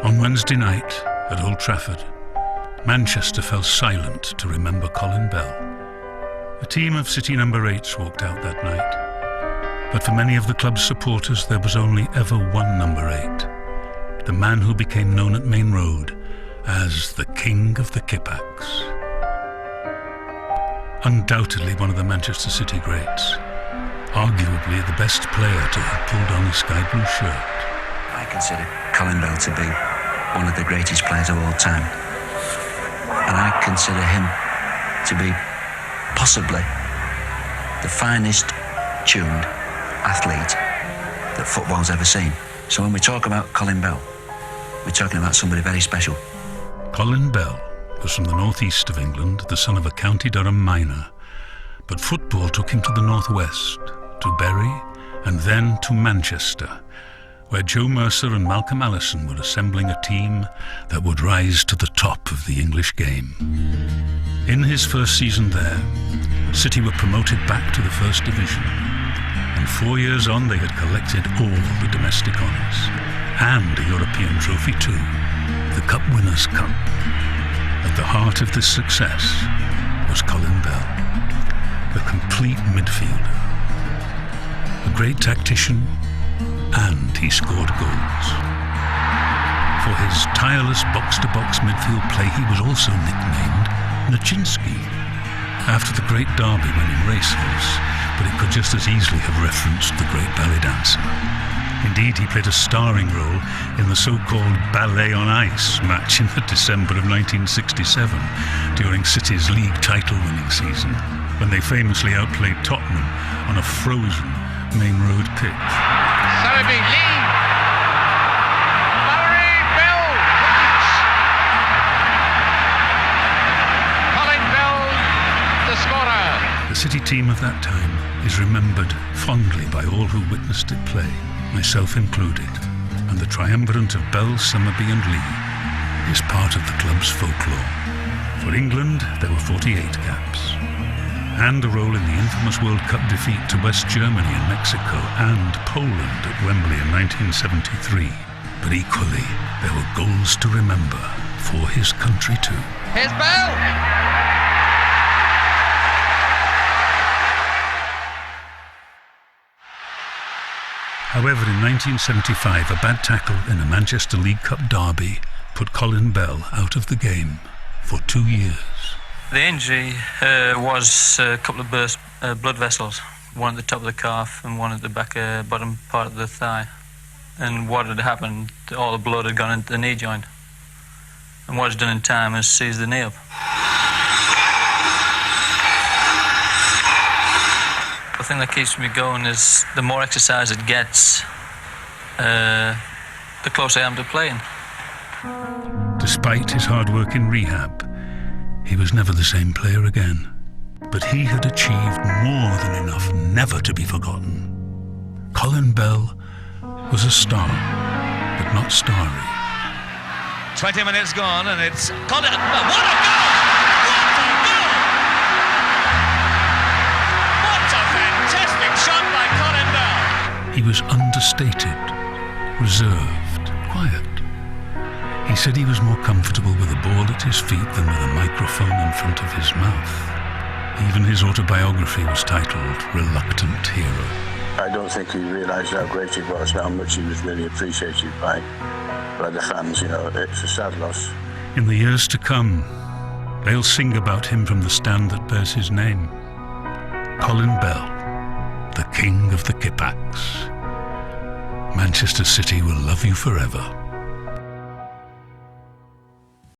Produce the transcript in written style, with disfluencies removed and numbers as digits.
On Wednesday night at Old Trafford, Manchester fell silent to remember Colin Bell. A team of City number 8s walked out that night. But for many of the club's supporters, there was only ever one number 8. The man who became known at Main Road as the King of the Kippax. Undoubtedly one of the Manchester City greats. Arguably the best player to have pulled on his sky blue shirt. I consider Colin Bell to be one of the greatest players of all time. And I consider him to be possibly the finest tuned athlete that football's ever seen. So when we talk about Colin Bell, we're talking about somebody very special. Colin Bell was from the northeast of England, the son of a County Durham miner. But football took him to the northwest, to Bury, and then to Manchester, where Joe Mercer and Malcolm Allison were assembling a team that would rise to the top of the English game. In his first season there, City were promoted back to the First Division, and 4 years on they had collected all the domestic honours, and a European trophy too, the Cup Winners' Cup. At the heart of this success was Colin Bell, the complete midfielder, a great tactician, and he scored goals. For his tireless box-to-box midfield play, he was also nicknamed Naczynski, after the great Derby-winning racehorse, but it could just as easily have referenced the great ballet dancer. Indeed, he played a starring role in the so-called Ballet on Ice match in the December of 1967, during City's league title-winning season, when they famously outplayed Tottenham on a frozen Main Road pitch. Sowerby, Lee, Murray, Bell, Colin Bell, the scorer. The City team of that time is remembered fondly by all who witnessed it play, myself included, and the triumvirate of Bell, Sowerby and Lee is part of the club's folklore. For England, there were 48 caps, and a role in the infamous World Cup defeat to West Germany and Mexico and Poland at Wembley in 1973. But equally, there were goals to remember for his country too. Here's Bell! However, in 1975, a bad tackle in a Manchester League Cup derby put Colin Bell out of the game for 2 years. The injury was a couple of burst blood vessels, one at the top of the calf and one at the back bottom part of the thigh. And what had happened, all the blood had gone into the knee joint. And what it's done in time is seized the knee up. The thing that keeps me going is the more exercise it gets, the closer I am to playing. Despite his hard work in rehab, he was never the same player again. But he had achieved more than enough never to be forgotten. Colin Bell was a star, but not starry. 20 minutes gone and it's Colin. What a goal! What a goal! What a fantastic shot by Colin Bell! He was understated, reserved, quiet. He said he was more comfortable with a ball at his feet than with a microphone in front of his mouth. Even his autobiography was titled Reluctant Hero. I don't think he realised how great he was, how much he was really appreciated by the fans. You know, it's a sad loss. In the years to come, they'll sing about him from the stand that bears his name. Colin Bell, the King of the Kippax. Manchester City will love you forever.